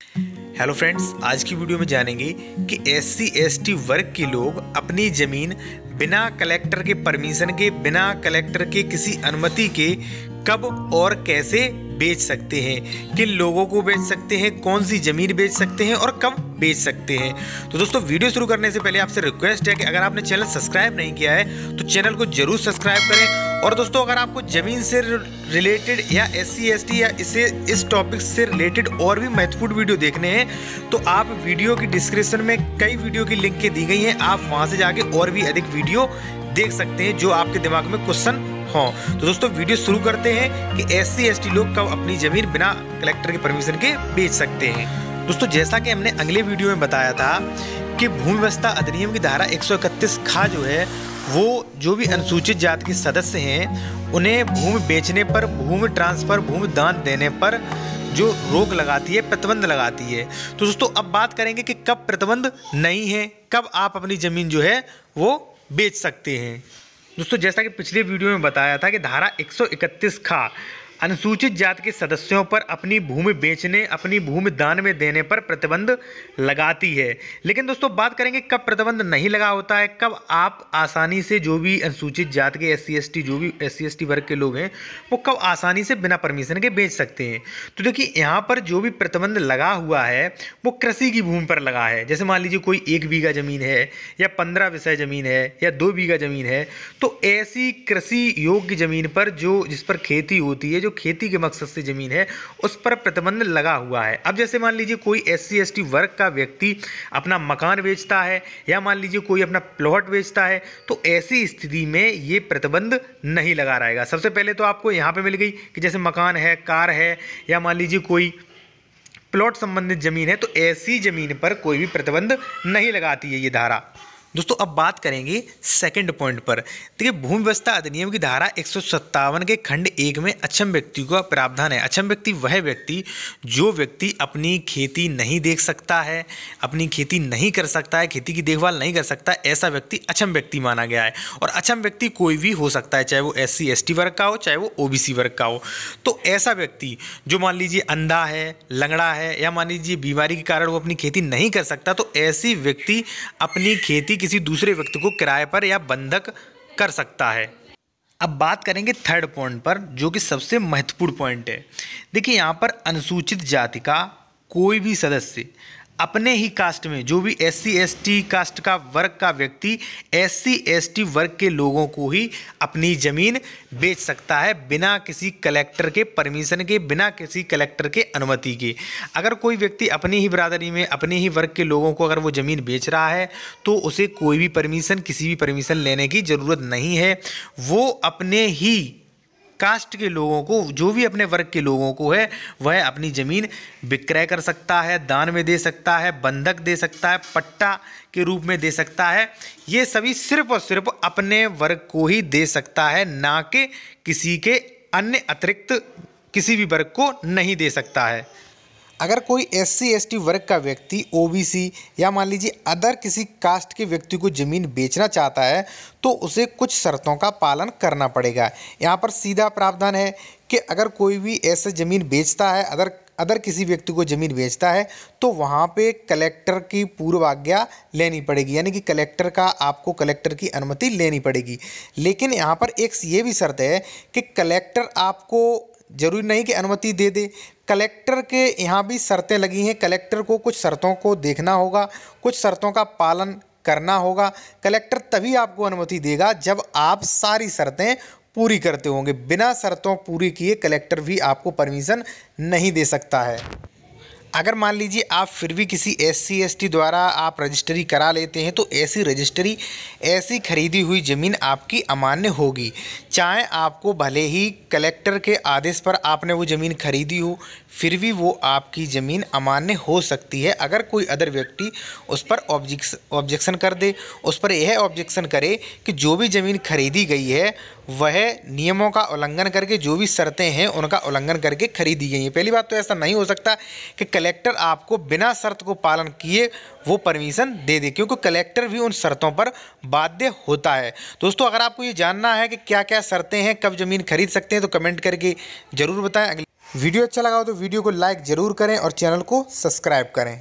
Hello friends, आज की video में जानेंगे कि SC ST वर्ग के लोग अपनी ज़मीन बिना कलेक्टर के परमिशन के, बिना कलेक्टर के किसी अनुमति के कब और कैसे बेच सकते हैं, किन लोगों को बेच सकते हैं, कौन सी ज़मीन बेच सकते हैं और कब बेच सकते हैं। तो दोस्तों, वीडियो शुरू करने से पहले आपसे रिक्वेस्ट है कि अगर आपने चैनल सब्सक्राइब नहीं किया है तो चैनल को जरूर सब्सक्राइब करें। और दोस्तों, अगर आपको ज़मीन से रिलेटेड या SC ST या इस टॉपिक से रिलेटेड और भी महत्वपूर्ण वीडियो देखने हैं तो आप वीडियो की डिस्क्रिप्शन में कई वीडियो की लिंक दी गई हैं, आप वहां से जाके और भी अधिक वीडियो देख सकते हैं जो आपके दिमाग में क्वेश्चन हो। तो दोस्तों, वीडियो शुरू करते हैं कि SC ST लोग कब अपनी ज़मीन बिना कलेक्टर के परमिशन के बेच सकते हैं। दोस्तों, जैसा कि हमने अगले वीडियो में बताया था कि भूमि व्यवस्था अधिनियम की धारा 131 खा जो है वो जो भी अनुसूचित जाति के सदस्य हैं उन्हें भूमि बेचने पर, भूमि ट्रांसफर, भूमि दान देने पर जो रोक लगाती है, प्रतिबंध लगाती है। तो दोस्तों, अब बात करेंगे कि कब प्रतिबंध नहीं है, कब आप अपनी ज़मीन जो है वो बेच सकते हैं। दोस्तों, जैसा कि पिछले वीडियो में बताया था कि धारा 131 खा अनुसूचित जाति के सदस्यों पर अपनी भूमि बेचने, अपनी भूमि दान में देने पर प्रतिबंध लगाती है। लेकिन दोस्तों, बात करेंगे कब प्रतिबंध नहीं लगा होता है, कब आप आसानी से जो भी अनुसूचित जाति के SC ST, जो भी SC ST वर्ग के लोग हैं वो कब आसानी से बिना परमिशन के बेच सकते हैं। तो देखिए, यहाँ पर जो भी प्रतिबंध लगा हुआ है वो कृषि की भूमि पर लगा है। जैसे मान लीजिए कोई 1 बीघा ज़मीन है या 15 विषय ज़मीन है या 2 बीघा ज़मीन है, तो ऐसी कृषि योग्य ज़मीन पर जिस पर खेती होती है, जो खेती के मकसद से ज़मीन है, उस पर प्रतिबंध लगा हुआ है। अब जैसे मान लीजिए कोई SC ST वर्ग का व्यक्ति अपना मकान बेचता है या मान लीजिए कोई अपना प्लॉट बेचता है, तो ऐसी स्थिति में ये प्रतिबंध नहीं लगा रहेगा। सबसे पहले तो आपको यहाँ पे मिल गई कि जैसे मकान है, कार है या मान लीजिए कोई प्लॉट संबंधित ज़मीन है, तो ऐसी ज़मीन पर कोई भी प्रतिबंध नहीं लगाती है ये धारा। दोस्तों, अब बात करेंगे सेकंड पॉइंट पर। देखिए, भूमि व्यवस्था अधिनियम की धारा 157 के खंड 1 में अक्षम व्यक्ति का प्रावधान है। अक्षम व्यक्ति वह व्यक्ति जो व्यक्ति अपनी खेती नहीं देख सकता है, अपनी खेती नहीं कर सकता है, खेती की देखभाल नहीं कर सकता, ऐसा व्यक्ति अक्षम व्यक्ति माना गया है। और अक्षम व्यक्ति कोई भी हो सकता है, चाहे वो SC ST वर्ग का हो, चाहे वो OBC वर्ग का हो। तो ऐसा व्यक्ति जो मान लीजिए अंधा है, लंगड़ा है या मान लीजिए बीमारी के कारण वो अपनी खेती नहीं कर सकता, तो ऐसी व्यक्ति अपनी खेती किसी दूसरे व्यक्ति को किराए पर या बंधक कर सकता है। अब बात करेंगे थर्ड पॉइंट पर, जो कि सबसे महत्वपूर्ण पॉइंट है। देखिए, यहाँ पर अनुसूचित जाति का कोई भी सदस्य अपने ही कास्ट में, जो भी SC ST कास्ट का वर्ग का व्यक्ति SC ST वर्ग के लोगों को ही अपनी ज़मीन बेच सकता है बिना किसी कलेक्टर के परमिशन के, बिना किसी कलेक्टर के अनुमति के। अगर कोई व्यक्ति अपनी ही बिरादरी में, अपने ही वर्ग के लोगों को अगर वो ज़मीन बेच रहा है तो उसे कोई भी परमिशन, किसी भी परमिशन लेने की ज़रूरत नहीं है। वो अपने ही कास्ट के लोगों को, जो भी अपने वर्ग के लोगों को है, वह अपनी ज़मीन विक्रय कर सकता है, दान में दे सकता है, बंधक दे सकता है, पट्टा के रूप में दे सकता है। ये सभी सिर्फ और सिर्फ अपने वर्ग को ही दे सकता है, ना कि किसी के अन्य अतिरिक्त किसी भी वर्ग को नहीं दे सकता है। अगर कोई SC ST वर्ग का व्यक्ति OBC या मान लीजिए अदर किसी कास्ट के व्यक्ति को ज़मीन बेचना चाहता है तो उसे कुछ शर्तों का पालन करना पड़ेगा। यहाँ पर सीधा प्रावधान है कि अगर कोई भी ऐसे ज़मीन बेचता है, अदर किसी व्यक्ति को ज़मीन बेचता है, तो वहाँ पे कलेक्टर की पूर्व आज्ञा लेनी पड़ेगी, यानी कि आपको कलेक्टर की अनुमति लेनी पड़ेगी। लेकिन यहाँ पर एक ये भी शर्त है कि कलेक्टर आपको जरूरी नहीं कि अनुमति दे दे। कलेक्टर के यहाँ भी शर्तें लगी हैं, कलेक्टर को कुछ शर्तों को देखना होगा, कुछ शर्तों का पालन करना होगा। कलेक्टर तभी आपको अनुमति देगा जब आप सारी शर्तें पूरी करते होंगे। बिना शर्तों पूरी किए कलेक्टर भी आपको परमिशन नहीं दे सकता है। अगर मान लीजिए आप फिर भी किसी SC ST द्वारा आप रजिस्ट्री करा लेते हैं तो ऐसी रजिस्ट्री, ऐसी खरीदी हुई ज़मीन आपकी अमान्य होगी। चाहे आपको भले ही कलेक्टर के आदेश पर आपने वो ज़मीन खरीदी हो, फिर भी वो आपकी ज़मीन अमान्य हो सकती है अगर कोई अदर व्यक्ति उस पर ऑब्जेक्शन कर दे, उस पर यह ऑब्जेक्शन करे कि जो भी ज़मीन खरीदी गई है वह नियमों का उल्लंघन करके, जो भी शर्तें हैं उनका उल्लंघन करके खरीदी गई हैं। पहली बात तो ऐसा नहीं हो सकता कि कलेक्टर आपको बिना शर्त को पालन किए वो परमिशन दे दे, क्योंकि कलेक्टर भी उन शर्तों पर बाध्य होता है। दोस्तों, अगर आपको ये जानना है कि क्या क्या शर्तें हैं, कब ज़मीन खरीद सकते हैं, तो कमेंट करके ज़रूर बताएं। वीडियो अच्छा लगा हो तो वीडियो को लाइक ज़रूर करें और चैनल को सब्सक्राइब करें।